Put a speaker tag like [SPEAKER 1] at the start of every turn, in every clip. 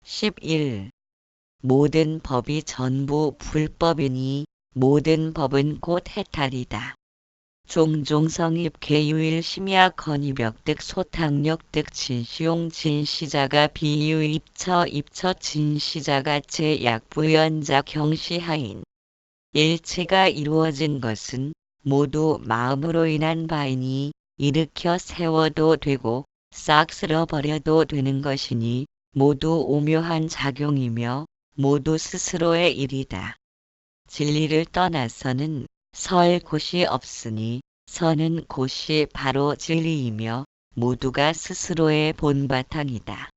[SPEAKER 1] 11. 모든 법이 전부 불법이니 모든 법은 곧 해탈이다. 종종 성입 계유일 심야 건이벽득 소탕력득 진시용 진시자가 비유 입처 진시자가 제약부연자 경시하인. 일체가 이루어진 것은 모두 마음으로 인한 바이니 일으켜 세워도 되고 싹 쓸어버려도 되는 것이니 모두 오묘한 작용이며 모두 스스로의 일이다. 진리를 떠나서는 설 곳이 없으니 서는 곳이 바로 진리이며 모두가 스스로의 본바탕이다.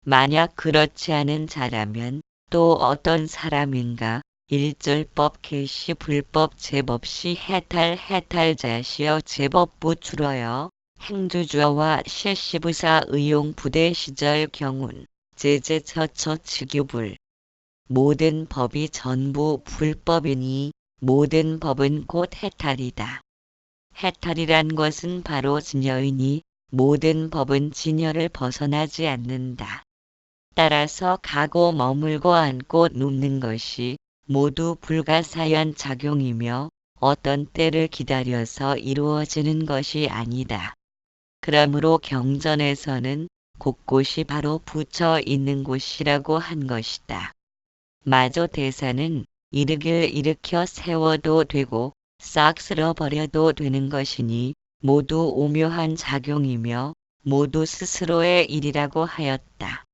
[SPEAKER 1] 만약 그렇지 않은 자라면 또 어떤 사람인가 일절법 개시 불법 제법시 해탈자시여 제법부 줄어여 행주주어와 실시부사 의용 부대 시절 경운 제제처처 직유불. 모든 법이 전부 불법이니 모든 법은 곧 해탈이다. 해탈이란 것은 바로 진여이니 모든 법은 진여를 벗어나지 않는다. 따라서 가고 머물고 앉고 눕는 것이 모두 불가사의한 작용이며 어떤 때를 기다려서 이루어지는 것이 아니다. 그러므로 경전에서는 곳곳이 바로 붙여 있는 곳이라고 한 것이다. 마저 대사는 이르길 일으켜 세워도 되고 싹 쓸어버려도 되는 것이니 모두 오묘한 작용이며 모두 스스로의 일이라고 하였다.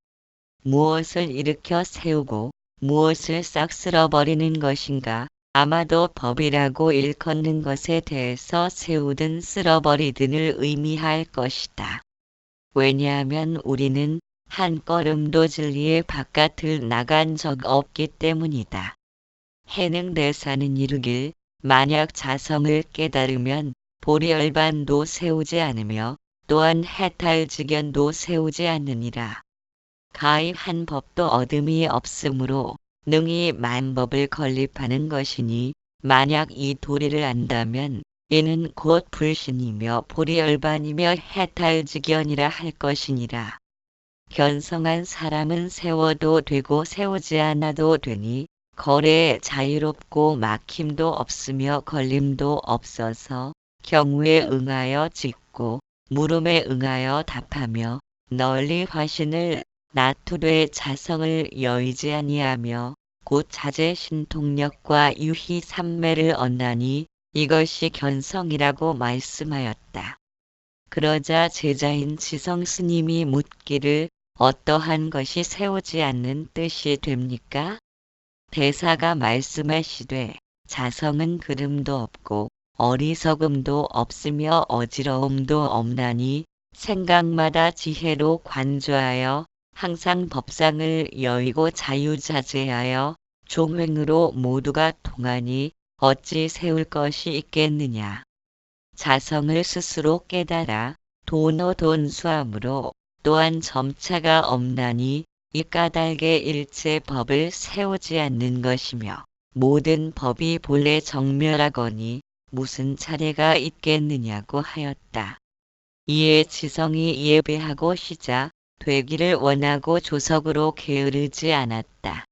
[SPEAKER 1] 무엇을 일으켜 세우고 무엇을 싹 쓸어버리는 것인가? 아마도 법이라고 일컫는 것에 대해서 세우든 쓸어버리든을 의미할 것이다. 왜냐하면 우리는 한 걸음도 진리의 바깥을 나간 적 없기 때문이다. 해능대사는 이르길 만약 자성을 깨달으면 보리얼반도 세우지 않으며 또한 해탈직연도 세우지 않느니라. 가입한 법도 어둠이 없으므로 능히 만법을 건립하는 것이니 만약 이 도리를 안다면 이는 곧 불신이며 보리얼반이며 해탈직연이라 할 것이니라. 견성한 사람은 세워도 되고 세우지 않아도 되니 거래에 자유롭고 막힘도 없으며 걸림도 없어서 경우에 응하여 짓고 물음에 응하여 답하며 널리 화신을 나투되 자성을 여의지 아니하며 곧 자제 신통력과 유희 삼매를 얻나니 이것이 견성이라고 말씀하였다. 그러자 제자인 지성 스님이 묻기를 어떠한 것이 세우지 않는 뜻이 됩니까? 대사가 말씀하시되 자성은 그름도 없고 어리석음도 없으며 어지러움도 없나니 생각마다 지혜로 관조하여 항상 법상을 여의고 자유자재하여 종횡으로 모두가 통하니 어찌 세울 것이 있겠느냐. 자성을 스스로 깨달아 돈수함으로 또한 점차가 없나니 이 까닭에 일체 법을 세우지 않는 것이며 모든 법이 본래 정멸하거니 무슨 차례가 있겠느냐고 하였다. 이에 지성이 예배하고 시자 되기를 원하고 조석으로 게으르지 않았다.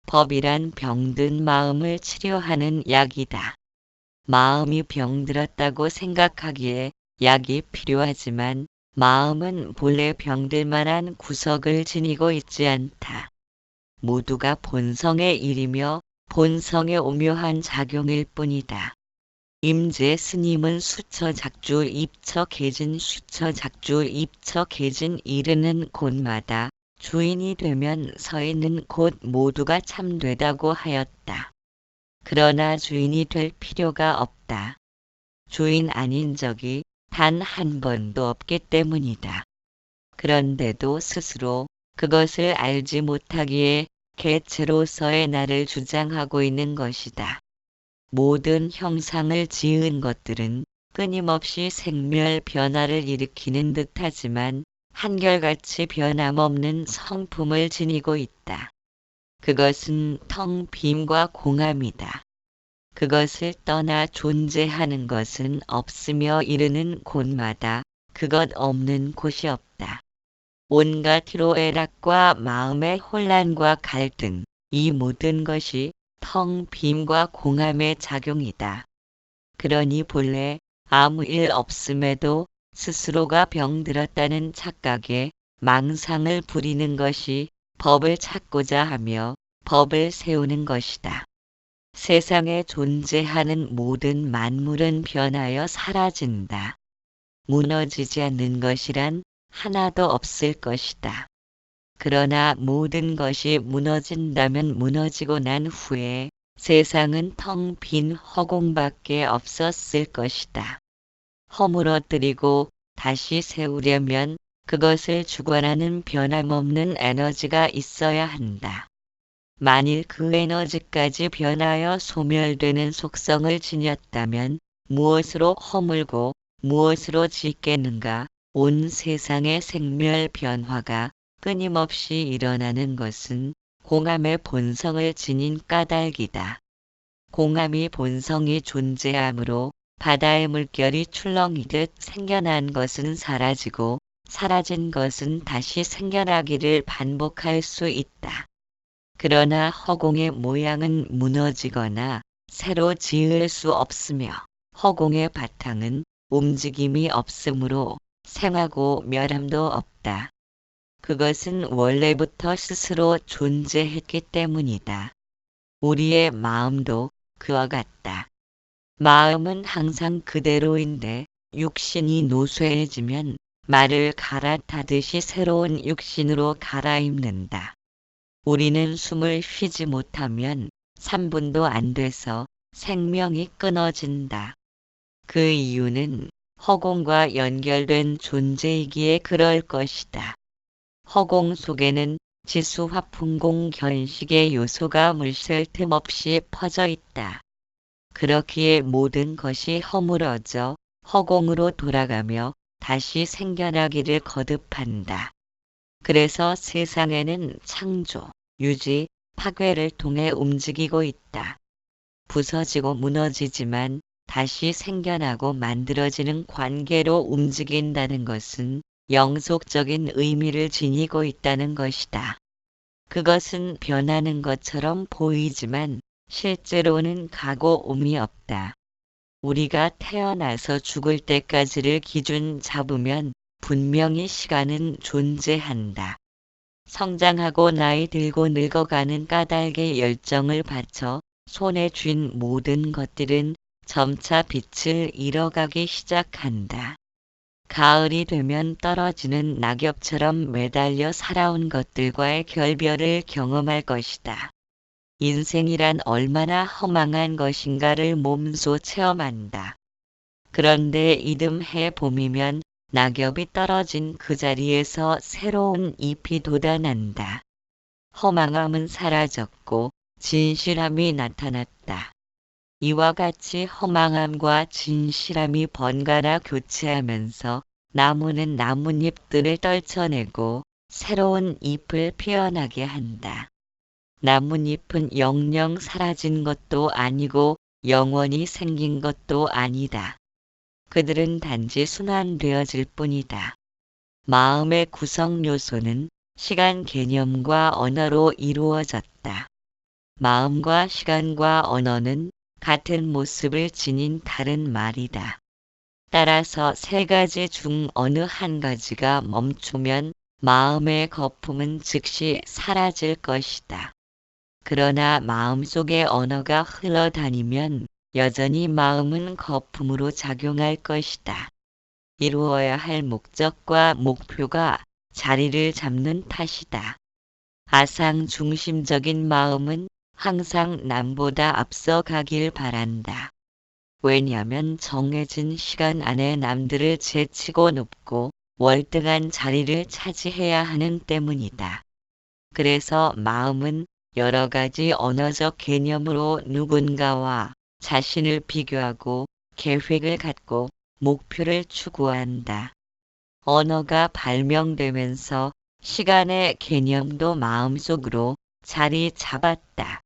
[SPEAKER 1] 법이란 병든 마음을 치료하는 약이다. 마음이 병들었다고 생각하기에 약이 필요하지만 마음은 본래 병들 만한 구석을 지니고 있지 않다. 모두가 본성의 일이며 본성의 오묘한 작용일 뿐이다. 임재 스님은 수처작주 입처개진 수처작주 입처개진 이르는 곳마다 주인이 되면 서 있는 곳 모두가 참되다고 하였다. 그러나 주인이 될 필요가 없다. 주인 아닌 적이 단 한 번도 없기 때문이다. 그런데도 스스로 그것을 알지 못하기에 개체로서의 나를 주장하고 있는 것이다. 모든 형상을 지은 것들은 끊임없이 생멸 변화를 일으키는 듯하지만 한결같이 변함없는 성품을 지니고 있다. 그것은 텅 빔과 공함이다. 그것을 떠나 존재하는 것은 없으며 이르는 곳마다 그것 없는 곳이 없다. 온갖 희로애락과 마음의 혼란과 갈등, 이 모든 것이 텅 빔과 공함의 작용이다. 그러니 본래 아무 일 없음에도 스스로가 병들었다는 착각에 망상을 부리는 것이 법을 찾고자 하며 법을 세우는 것이다. 세상에 존재하는 모든 만물은 변하여 사라진다. 무너지지 않는 것이란 하나도 없을 것이다. 그러나 모든 것이 무너진다면 무너지고 난 후에 세상은 텅 빈 허공밖에 없었을 것이다. 허물어뜨리고 다시 세우려면 그것을 주관하는 변함없는 에너지가 있어야 한다. 만일 그 에너지까지 변하여 소멸되는 속성을 지녔다면 무엇으로 허물고 무엇으로 짓겠는가? 온 세상의 생멸 변화가 끊임없이 일어나는 것은 공함의 본성을 지닌 까닭이다. 공함이 본성이 존재하므로 바다의 물결이 출렁이듯 생겨난 것은 사라지고 사라진 것은 다시 생겨나기를 반복할 수 있다. 그러나 허공의 모양은 무너지거나 새로 지을 수 없으며 허공의 바탕은 움직임이 없으므로 생하고 멸함도 없다. 그것은 원래부터 스스로 존재했기 때문이다. 우리의 마음도 그와 같다. 마음은 항상 그대로인데 육신이 노쇠해지면 말을 갈아타듯이 새로운 육신으로 갈아입는다. 우리는 숨을 쉬지 못하면 3분도 안 돼서 생명이 끊어진다. 그 이유는 허공과 연결된 존재이기에 그럴 것이다. 허공 속에는 지수화풍공 견식의 요소가 물샐 틈 없이 퍼져 있다. 그렇기에 모든 것이 허물어져 허공으로 돌아가며 다시 생겨나기를 거듭한다. 그래서 세상에는 창조, 유지, 파괴를 통해 움직이고 있다. 부서지고 무너지지만 다시 생겨나고 만들어지는 관계로 움직인다는 것은 영속적인 의미를 지니고 있다는 것이다. 그것은 변하는 것처럼 보이지만 실제로는 가고 옴이 없다. 우리가 태어나서 죽을 때까지를 기준 잡으면 분명히 시간은 존재한다. 성장하고 나이 들고 늙어가는 까닭에 열정을 바쳐 손에 쥔 모든 것들은 점차 빛을 잃어가기 시작한다. 가을이 되면 떨어지는 낙엽처럼 매달려 살아온 것들과의 결별을 경험할 것이다. 인생이란 얼마나 허망한 것인가를 몸소 체험한다. 그런데 이듬해 봄이면 낙엽이 떨어진 그 자리에서 새로운 잎이 돋아난다. 허망함은 사라졌고 진실함이 나타났다. 이와 같이 허망함과 진실함이 번갈아 교체하면서 나무는 나뭇잎들을 떨쳐내고 새로운 잎을 피어나게 한다. 나뭇잎은 영영 사라진 것도 아니고 영원히 생긴 것도 아니다. 그들은 단지 순환되어질 뿐이다. 마음의 구성 요소는 시간 개념과 언어로 이루어졌다. 마음과 시간과 언어는 같은 모습을 지닌 다른 말이다. 따라서 세 가지 중 어느 한 가지가 멈추면 마음의 거품은 즉시 사라질 것이다. 그러나 마음속의 언어가 흘러다니면 여전히 마음은 거품으로 작용할 것이다. 이루어야 할 목적과 목표가 자리를 잡는 탓이다. 아상 중심적인 마음은 항상 남보다 앞서 가길 바란다. 왜냐하면 정해진 시간 안에 남들을 제치고 높고 월등한 자리를 차지해야 하는 때문이다. 그래서 마음은 여러 가지 언어적 개념으로 누군가와 자신을 비교하고 계획을 갖고 목표를 추구한다. 언어가 발명되면서 시간의 개념도 마음속으로 자리 잡았다.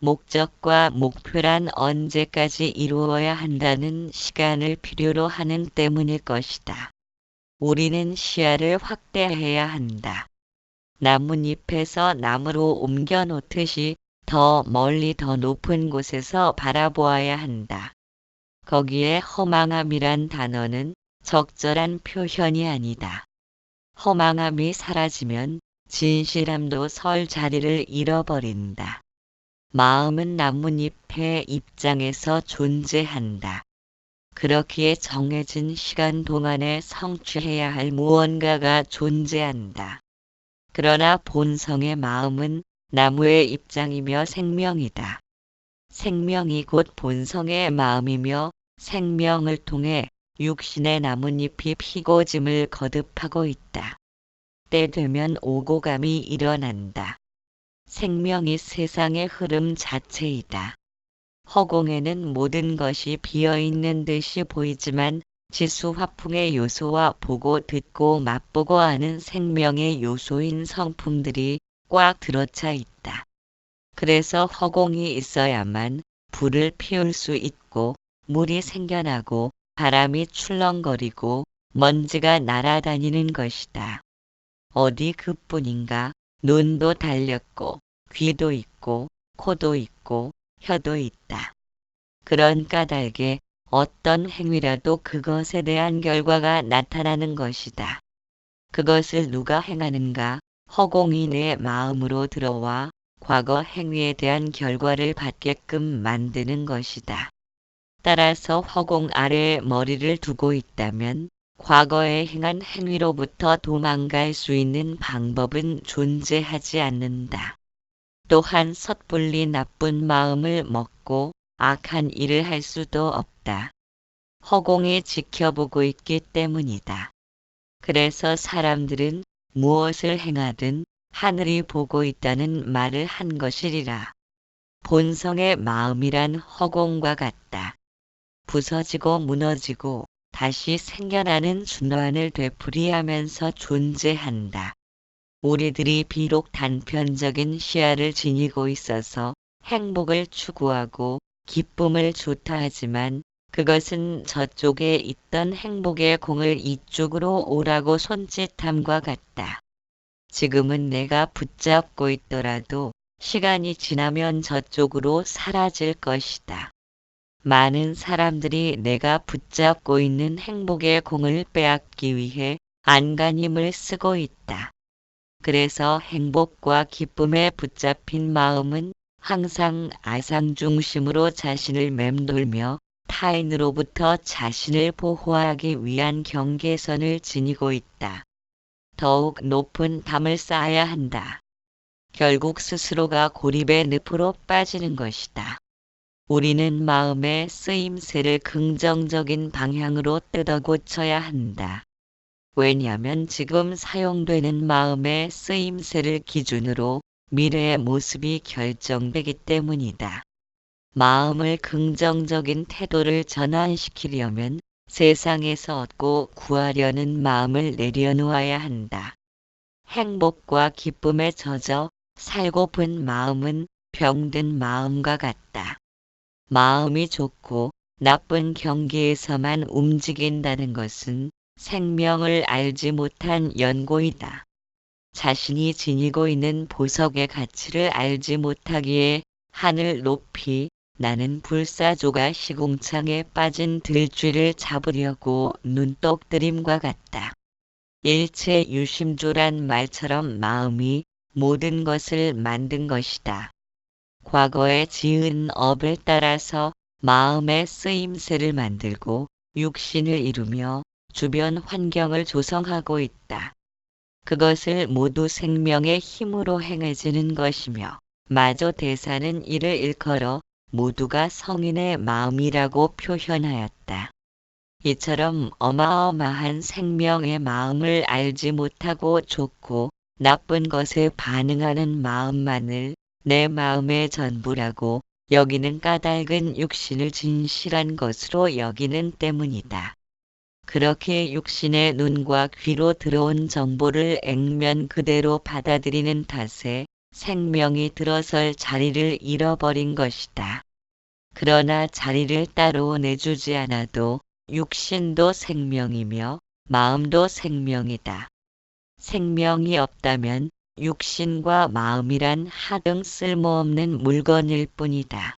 [SPEAKER 1] 목적과 목표란 언제까지 이루어야 한다는 시간을 필요로 하는 때문일 것이다. 우리는 시야를 확대해야 한다. 나뭇잎에서 나무로 옮겨 놓듯이 더 멀리 더 높은 곳에서 바라보아야 한다. 거기에 허망함이란 단어는 적절한 표현이 아니다. 허망함이 사라지면 진실함도 설 자리를 잃어버린다. 마음은 나뭇잎의 입장에서 존재한다. 그렇기에 정해진 시간 동안에 성취해야 할 무언가가 존재한다. 그러나 본성의 마음은 나무의 입장이며 생명이다. 생명이 곧 본성의 마음이며 생명을 통해 육신의 나뭇잎이 피고 짐을 거듭하고 있다. 때 되면 오고감이 일어난다. 생명이 세상의 흐름 자체이다. 허공에는 모든 것이 비어있는 듯이 보이지만 지수화풍의 요소와 보고 듣고 맛보고 아는 생명의 요소인 성품들이 꽉 들어차 있다. 그래서 허공이 있어야만 불을 피울 수 있고 물이 생겨나고 바람이 출렁거리고 먼지가 날아다니는 것이다. 어디 그뿐인가? 눈도 달렸고 귀도 있고 코도 있고 혀도 있다. 그런 까닭에 어떤 행위라도 그것에 대한 결과가 나타나는 것이다. 그것을 누가 행하는가? 허공이 내 마음으로 들어와 과거 행위에 대한 결과를 받게끔 만드는 것이다. 따라서 허공 아래에 머리를 두고 있다면 과거에 행한 행위로부터 도망갈 수 있는 방법은 존재하지 않는다. 또한 섣불리 나쁜 마음을 먹고 악한 일을 할 수도 없다. 허공이 지켜보고 있기 때문이다. 그래서 사람들은 무엇을 행하든 하늘이 보고 있다는 말을 한 것이리라. 본성의 마음이란 허공과 같다. 부서지고 무너지고 다시 생겨나는 순환을 되풀이하면서 존재한다. 우리들이 비록 단편적인 시야를 지니고 있어서 행복을 추구하고 기쁨을 좋다 하지만 그것은 저쪽에 있던 행복의 공을 이쪽으로 오라고 손짓함과 같다. 지금은 내가 붙잡고 있더라도 시간이 지나면 저쪽으로 사라질 것이다. 많은 사람들이 내가 붙잡고 있는 행복의 공을 빼앗기 위해 안간힘을 쓰고 있다. 그래서 행복과 기쁨에 붙잡힌 마음은 항상 아상 중심으로 자신을 맴돌며 타인으로부터 자신을 보호하기 위한 경계선을 지니고 있다. 더욱 높은 담을 쌓아야 한다. 결국 스스로가 고립의 늪으로 빠지는 것이다. 우리는 마음의 쓰임새를 긍정적인 방향으로 뜯어 고쳐야 한다. 왜냐하면 지금 사용되는 마음의 쓰임새를 기준으로 미래의 모습이 결정되기 때문이다. 마음을 긍정적인 태도를 전환시키려면 세상에서 얻고 구하려는 마음을 내려놓아야 한다. 행복과 기쁨에 젖어 살고픈 마음은 병든 마음과 같다. 마음이 좋고 나쁜 경계에서만 움직인다는 것은 생명을 알지 못한 연고이다. 자신이 지니고 있는 보석의 가치를 알지 못하기에 하늘 높이 나는 불사조가 시궁창에 빠진 들쥐를 잡으려고 눈독 들임과 같다. 일체 유심조란 말처럼 마음이 모든 것을 만든 것이다. 과거에 지은 업을 따라서 마음의 쓰임새를 만들고 육신을 이루며 주변 환경을 조성하고 있다. 그것을 모두 생명의 힘으로 행해지는 것이며 마저 대사는 이를 일컬어 모두가 성인의 마음이라고 표현하였다. 이처럼 어마어마한 생명의 마음을 알지 못하고 좋고 나쁜 것에 반응하는 마음만을 내 마음의 전부라고 여기는 까닭은 육신을 진실한 것으로 여기는 때문이다. 그렇게 육신의 눈과 귀로 들어온 정보를 액면 그대로 받아들이는 탓에 생명이 들어설 자리를 잃어버린 것이다. 그러나 자리를 따로 내주지 않아도 육신도 생명이며 마음도 생명이다. 생명이 없다면 육신과 마음이란 하등 쓸모없는 물건일 뿐이다.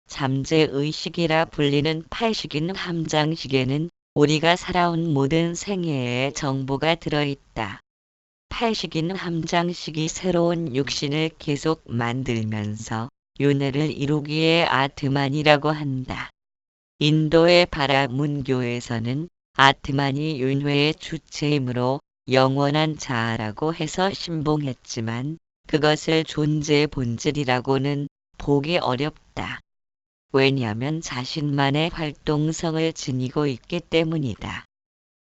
[SPEAKER 1] 잠재의식이라 불리는 팔식인 함장식에는 우리가 살아온 모든 생애의 정보가 들어있다. 팔식인 함장식이 새로운 육신을 계속 만들면서 윤회를 이루기에 아트만이라고 한다. 인도의 바라문교에서는 아트만이 윤회의 주체이므로 영원한 자아라고 해서 신봉했지만 그것을 존재의 본질이라고는 보기 어렵다. 왜냐하면 자신만의 활동성을 지니고 있기 때문이다.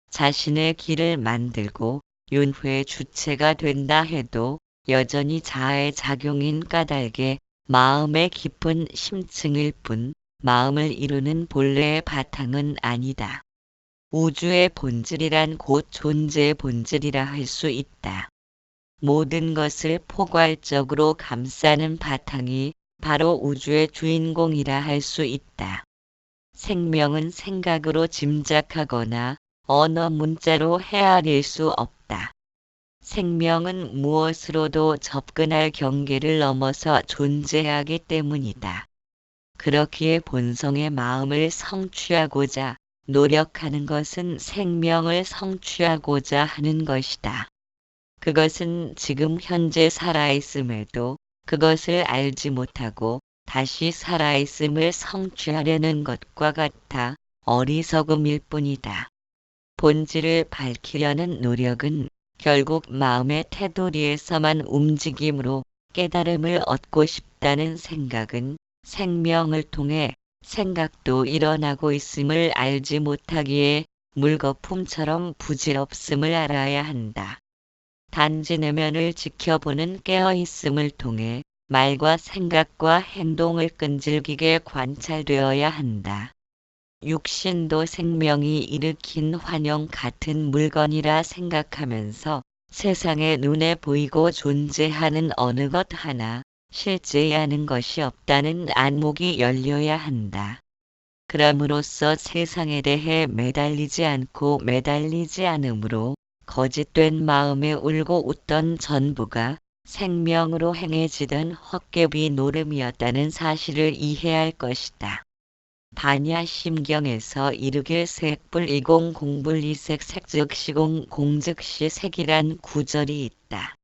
[SPEAKER 1] 자신의 길을 만들고 윤회의 주체가 된다 해도 여전히 자아의 작용인 까닭에 마음의 깊은 심층일 뿐 마음을 이루는 본래의 바탕은 아니다. 우주의 본질이란 곧 존재의 본질이라 할 수 있다. 모든 것을 포괄적으로 감싸는 바탕이 바로 우주의 주인공이라 할 수 있다. 생명은 생각으로 짐작하거나 언어 문자로 헤아릴 수 없다. 생명은 무엇으로도 접근할 경계를 넘어서 존재하기 때문이다. 그렇기에 본성의 마음을 성취하고자 노력하는 것은 생명을 성취하고자 하는 것이다. 그것은 지금 현재 살아있음에도 그것을 알지 못하고 다시 살아있음을 성취하려는 것과 같아 어리석음일 뿐이다. 본질을 밝히려는 노력은 결국 마음의 테두리에서만 움직이므로 깨달음을 얻고 싶다는 생각은 생명을 통해 생각도 일어나고 있음을 알지 못하기에 물거품처럼 부질없음을 알아야 한다. 단지 내면을 지켜보는 깨어있음을 통해 말과 생각과 행동을 끈질기게 관찰되어야 한다. 육신도 생명이 일으킨 환영 같은 물건이라 생각하면서 세상에 눈에 보이고 존재하는 어느 것 하나 실제하는 것이 없다는 안목이 열려야 한다. 그럼으로써 세상에 대해 매달리지 않고 매달리지 않으므로 거짓된 마음에 울고 웃던 전부가 생명으로 행해지던 헛개비 노름이었다는 사실을 이해할 것이다. 반야심경에서 이르길 색불 이공 공불 이색 색즉 시공 공즉시 색이란 구절이 있다.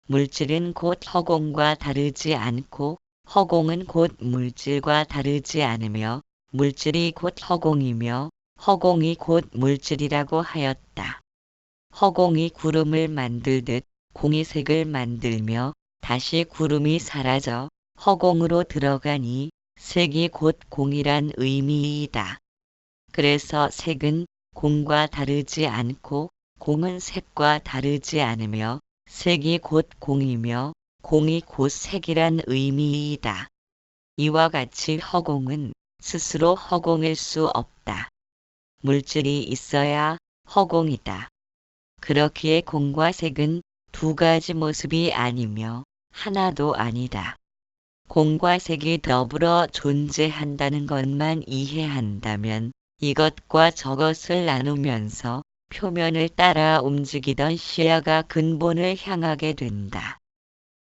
[SPEAKER 1] 물질은 곧 허공과 다르지 않고 허공은 곧 물질과 다르지 않으며 물질이 곧 허공이며 허공이 곧 물질이라고 하였다. 허공이 구름을 만들듯 공이 색을 만들며 다시 구름이 사라져 허공으로 들어가니 색이 곧 공이란 의미이다. 그래서 색은 공과 다르지 않고 공은 색과 다르지 않으며 색이 곧 공이며 공이 곧 색이란 의미이다. 이와 같이 허공은 스스로 허공일 수 없다. 물질이 있어야 허공이다. 그렇기에 공과 색은 두 가지 모습이 아니며 하나도 아니다. 공과 색이 더불어 존재한다는 것만 이해한다면 이것과 저것을 나누면서 표면을 따라 움직이던 시야가 근본을 향하게 된다.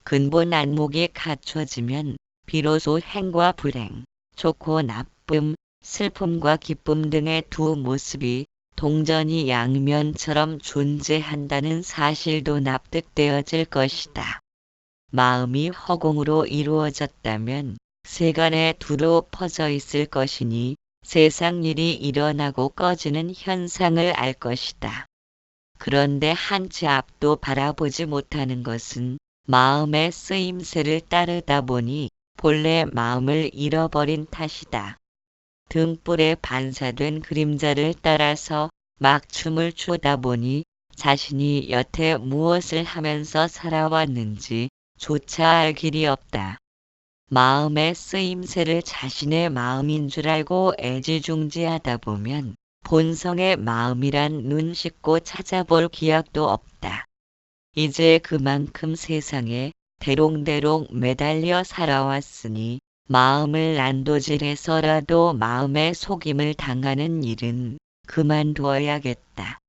[SPEAKER 1] 근본 안목이 갖춰지면 비로소 행과 불행, 좋고 나쁨, 슬픔과 기쁨 등의 두 모습이 동전이 양면처럼 존재한다는 사실도 납득되어질 것이다. 마음이 허공으로 이루어졌다면 세간에 두루 퍼져 있을 것이니 세상 일이 일어나고 꺼지는 현상을 알 것이다. 그런데 한 치 앞도 바라보지 못하는 것은 마음의 쓰임새를 따르다 보니 본래 마음을 잃어버린 탓이다. 등불에 반사된 그림자를 따라서 막 춤을 추다 보니 자신이 여태 무엇을 하면서 살아왔는지 조차 알 길이 없다. 마음의 쓰임새를 자신의 마음인 줄 알고 애지중지하다 보면 본성의 마음이란 눈 씻고 찾아볼 기약도 없다. 이제 그만큼 세상에 대롱대롱 매달려 살아왔으니 마음을 난도질해서라도 마음의 속임을 당하는 일은 그만두어야겠다.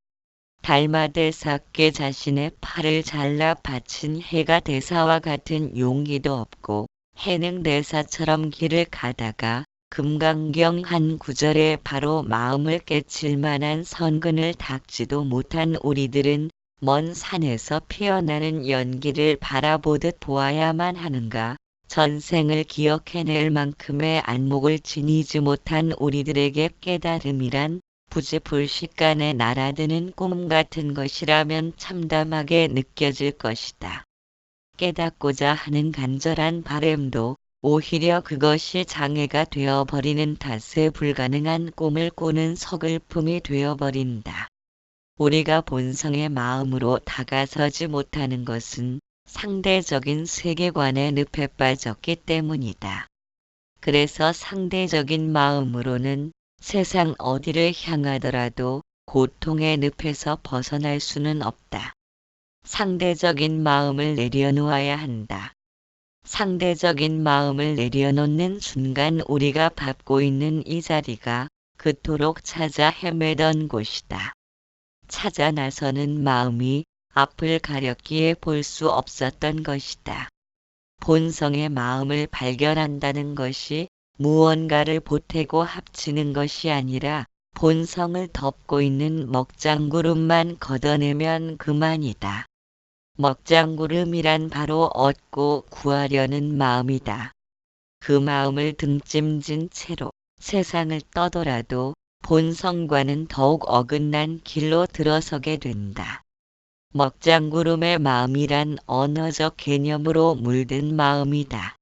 [SPEAKER 1] 달마대사께 자신의 팔을 잘라 바친 해가 대사와 같은 용기도 없고 해능대사처럼 길을 가다가 금강경 한 구절에 바로 마음을 깨칠 만한 선근을 닦지도 못한 우리들은 먼 산에서 피어나는 연기를 바라보듯 보아야만 하는가. 전생을 기억해낼 만큼의 안목을 지니지 못한 우리들에게 깨달음이란 부지불식간에 날아드는 꿈 같은 것이라면 참담하게 느껴질 것이다. 깨닫고자 하는 간절한 바램도 오히려 그것이 장애가 되어버리는 탓에 불가능한 꿈을 꾸는 서글픔이 되어버린다. 우리가 본성의 마음으로 다가서지 못하는 것은 상대적인 세계관의 늪에 빠졌기 때문이다. 그래서 상대적인 마음으로는 세상 어디를 향하더라도 고통의 늪에서 벗어날 수는 없다. 상대적인 마음을 내려놓아야 한다. 상대적인 마음을 내려놓는 순간 우리가 밟고 있는 이 자리가 그토록 찾아 헤매던 곳이다. 찾아 나서는 마음이 앞을 가렸기에 볼 수 없었던 것이다. 본성의 마음을 발견한다는 것이 무언가를 보태고 합치는 것이 아니라 본성을 덮고 있는 먹장구름만 걷어내면 그만이다. 먹장구름이란 바로 얻고 구하려는 마음이다. 그 마음을 등짐진 채로 세상을 떠돌아도 본성과는 더욱 어긋난 길로 들어서게 된다. 먹장구름의 마음이란 언어적 개념으로 물든 마음이다.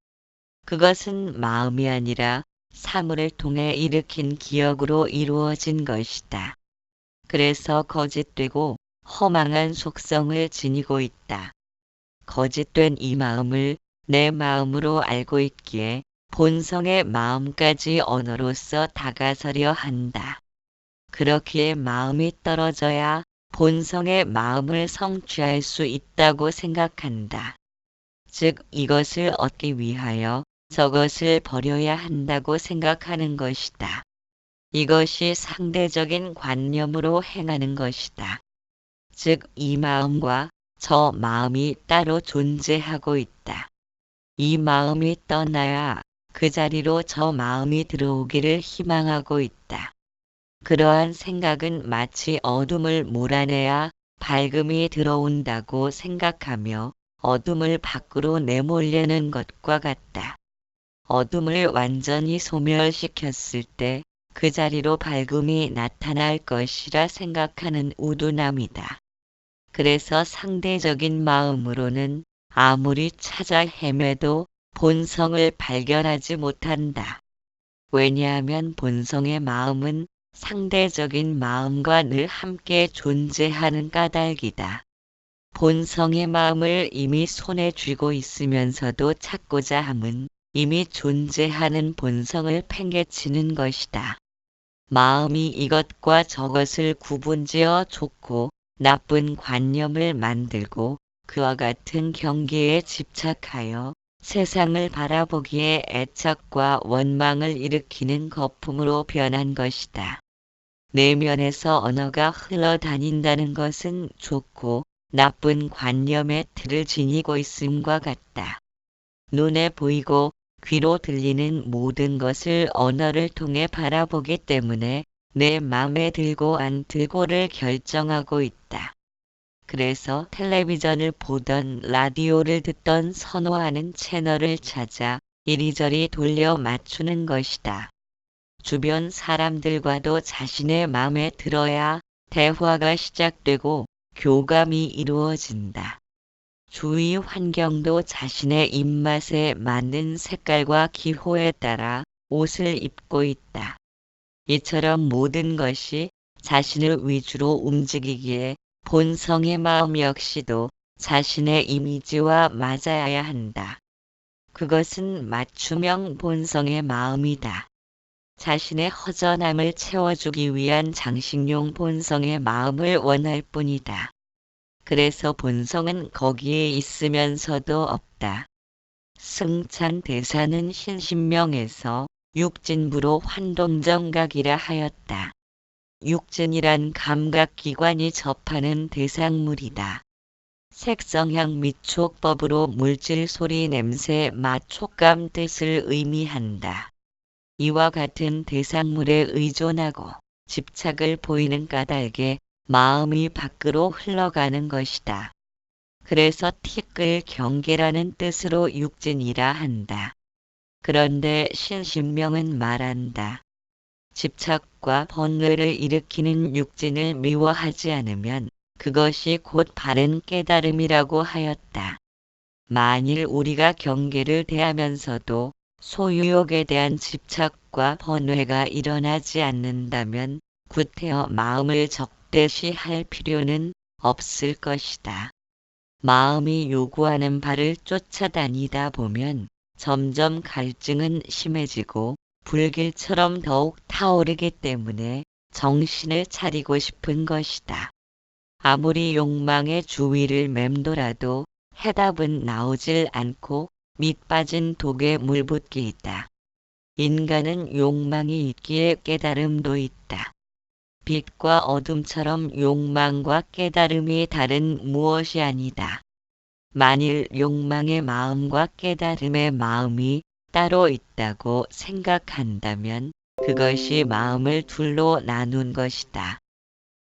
[SPEAKER 1] 그것은 마음이 아니라 사물을 통해 일으킨 기억으로 이루어진 것이다. 그래서 거짓되고 허망한 속성을 지니고 있다. 거짓된 이 마음을 내 마음으로 알고 있기에 본성의 마음까지 언어로서 다가서려 한다. 그렇기에 마음이 떨어져야 본성의 마음을 성취할 수 있다고 생각한다. 즉 이것을 얻기 위하여 저것을 버려야 한다고 생각하는 것이다. 이것이 상대적인 관념으로 행하는 것이다. 즉 이 마음과 저 마음이 따로 존재하고 있다. 이 마음이 떠나야 그 자리로 저 마음이 들어오기를 희망하고 있다. 그러한 생각은 마치 어둠을 몰아내야 밝음이 들어온다고 생각하며 어둠을 밖으로 내몰려는 것과 같다. 어둠을 완전히 소멸시켰을 때 그 자리로 밝음이 나타날 것이라 생각하는 우둔함이다. 그래서 상대적인 마음으로는 아무리 찾아 헤매도 본성을 발견하지 못한다. 왜냐하면 본성의 마음은 상대적인 마음과 늘 함께 존재하는 까닭이다. 본성의 마음을 이미 손에 쥐고 있으면서도 찾고자 함은 이미 존재하는 본성을 팽개치는 것이다. 마음이 이것과 저것을 구분지어 좋고 나쁜 관념을 만들고 그와 같은 경계에 집착하여 세상을 바라보기에 애착과 원망을 일으키는 거품으로 변한 것이다. 내면에서 언어가 흘러다닌다는 것은 좋고 나쁜 관념의 틀을 지니고 있음과 같다. 눈에 보이고 귀로 들리는 모든 것을 언어를 통해 바라보기 때문에 내 맘에 들고 안 들고를 결정하고 있다. 그래서 텔레비전을 보던 라디오를 듣던 선호하는 채널을 찾아 이리저리 돌려 맞추는 것이다. 주변 사람들과도 자신의 맘에 들어야 대화가 시작되고 교감이 이루어진다. 주위 환경도 자신의 입맛에 맞는 색깔과 기호에 따라 옷을 입고 있다. 이처럼 모든 것이 자신을 위주로 움직이기에 본성의 마음 역시도 자신의 이미지와 맞아야 한다. 그것은 맞춤형 본성의 마음이다. 자신의 허전함을 채워주기 위한 장식용 본성의 마음을 원할 뿐이다. 그래서 본성은 거기에 있으면서도 없다. 승찬 대사는 신신명에서 육진부로 환동정각이라 하였다. 육진이란 감각기관이 접하는 대상물이다. 색성향 및 촉법으로 물질 소리 냄새 맛 촉감 뜻을 의미한다. 이와 같은 대상물에 의존하고 집착을 보이는 까닭에 마음이 밖으로 흘러가는 것이다. 그래서 티끌 경계라는 뜻으로 육진이라 한다. 그런데 신신명은 말한다. 집착과 번뇌를 일으키는 육진을 미워하지 않으면 그것이 곧 바른 깨달음이라고 하였다. 만일 우리가 경계를 대하면서도 소유욕에 대한 집착과 번뇌가 일어나지 않는다면 구태여 마음을 적대시할 필요는 없을 것이다. 마음이 요구하는 바를 쫓아다니다 보면 점점 갈증은 심해지고 불길처럼 더욱 타오르기 때문에 정신을 차리고 싶은 것이다. 아무리 욕망의 주위를 맴돌아도 해답은 나오질 않고 밑빠진 독에 물붓기이다. 인간은 욕망이 있기에 깨달음도 있다. 빛과 어둠처럼 욕망과 깨달음이 다른 무엇이 아니다. 만일 욕망의 마음과 깨달음의 마음이 따로 있다고 생각한다면 그것이 마음을 둘로 나눈 것이다.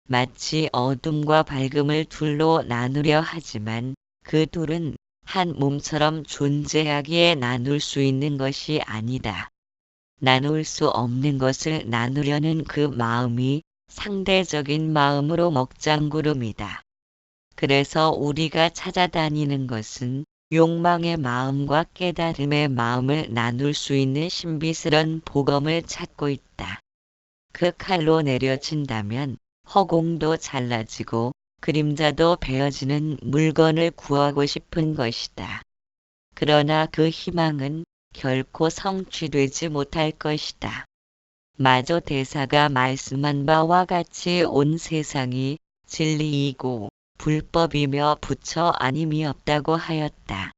[SPEAKER 1] 마치 어둠과 밝음을 둘로 나누려 하지만 그 둘은 한 몸처럼 존재하기에 나눌 수 있는 것이 아니다. 나눌 수 없는 것을 나누려는 그 마음이 상대적인 마음으로 먹장구름이다. 그래서 우리가 찾아다니는 것은 욕망의 마음과 깨달음의 마음을 나눌 수 있는 신비스런 복음을 찾고 있다. 그 칼로 내려친다면 허공도 잘라지고 그림자도 베어지는 물건을 구하고 싶은 것이다. 그러나 그 희망은 결코 성취되지 못할 것이다. 마저 대사가 말씀한 바와 같이 온 세상이 진리이고 불법이며 부처 아님이 없다고 하였다.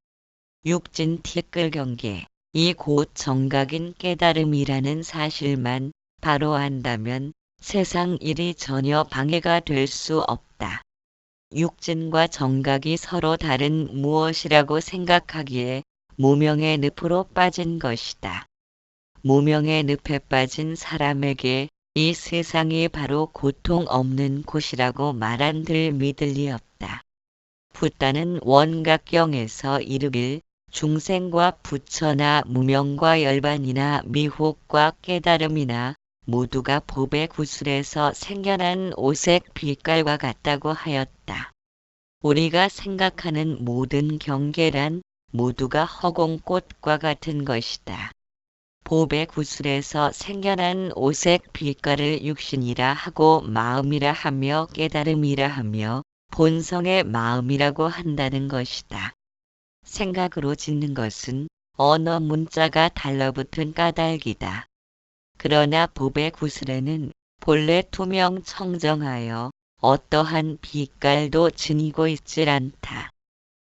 [SPEAKER 1] 육진 티끌 경계, 이 곧 정각인 깨달음이라는 사실만 바로 안다면 세상 일이 전혀 방해가 될 수 없다. 육진과 정각이 서로 다른 무엇이라고 생각하기에 무명의 늪으로 빠진 것이다. 무명의 늪에 빠진 사람에게 이 세상이 바로 고통 없는 곳이라고 말한들 믿을 리 없다. 붓다는 원각경에서 이르길 중생과 부처나 무명과 열반이나 미혹과 깨달음이나 모두가 법의 구슬에서 생겨난 오색 빛깔과 같다고 하였다. 우리가 생각하는 모든 경계란 모두가 허공꽃과 같은 것이다. 법의 구슬에서 생겨난 오색 빛깔을 육신이라 하고 마음이라 하며 깨달음이라 하며 본성의 마음이라고 한다는 것이다. 생각으로 짓는 것은 언어 문자가 달라붙은 까닭이다. 그러나 법의 구슬에는 본래 투명 청정하여 어떠한 빛깔도 지니고 있질 않다.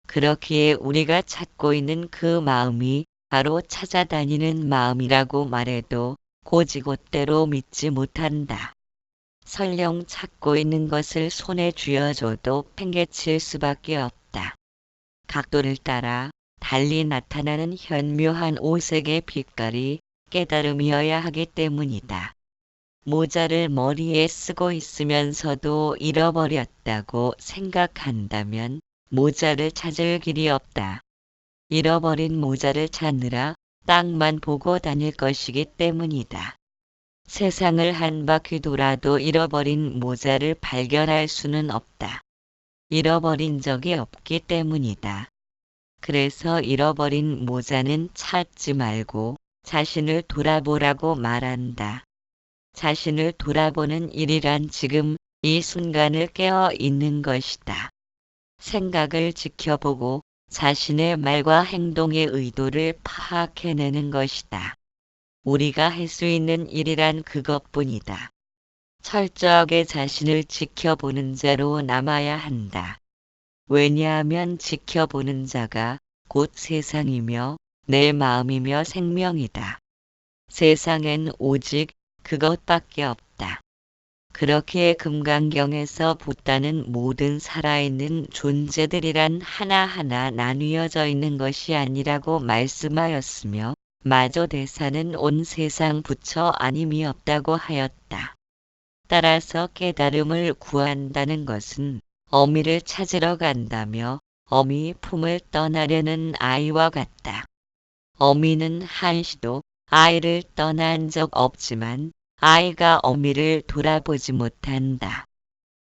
[SPEAKER 1] 그렇기에 우리가 찾고 있는 그 마음이 바로 찾아다니는 마음이라고 말해도 고지곳대로 믿지 못한다. 설령 찾고 있는 것을 손에 쥐어줘도 팽개칠 수밖에 없다. 각도를 따라 달리 나타나는 현묘한 오색의 빛깔이 깨달음이어야 하기 때문이다. 모자를 머리에 쓰고 있으면서도 잃어버렸다고 생각한다면 모자를 찾을 길이 없다. 잃어버린 모자를 찾느라 땅만 보고 다닐 것이기 때문이다. 세상을 한 바퀴 돌아도 잃어버린 모자를 발견할 수는 없다. 잃어버린 적이 없기 때문이다. 그래서 잃어버린 모자는 찾지 말고 자신을 돌아보라고 말한다. 자신을 돌아보는 일이란 지금 이 순간을 깨어 있는 것이다. 생각을 지켜보고 자신의 말과 행동의 의도를 파악해내는 것이다. 우리가 할 수 있는 일이란 그것뿐이다. 철저하게 자신을 지켜보는 자로 남아야 한다. 왜냐하면 지켜보는 자가 곧 세상이며 내 마음이며 생명이다. 세상엔 오직 그것밖에 없다. 그렇게 금강경에서 붓다는 모든 살아있는 존재들이란 하나하나 나뉘어져 있는 것이 아니라고 말씀하였으며 마저 대사는 온 세상 부처 아님이 없다고 하였다. 따라서 깨달음을 구한다는 것은 어미를 찾으러 간다며 어미 품을 떠나려는 아이와 같다. 어미는 한시도 아이를 떠난 적 없지만 아이가 어미를 돌아보지 못한다.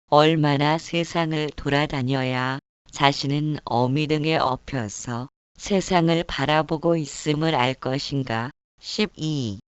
[SPEAKER 1] 얼마나 세상을 돌아다녀야 자신은 어미 등에 업혀서 세상을 바라보고 있음을 알 것인가. 12.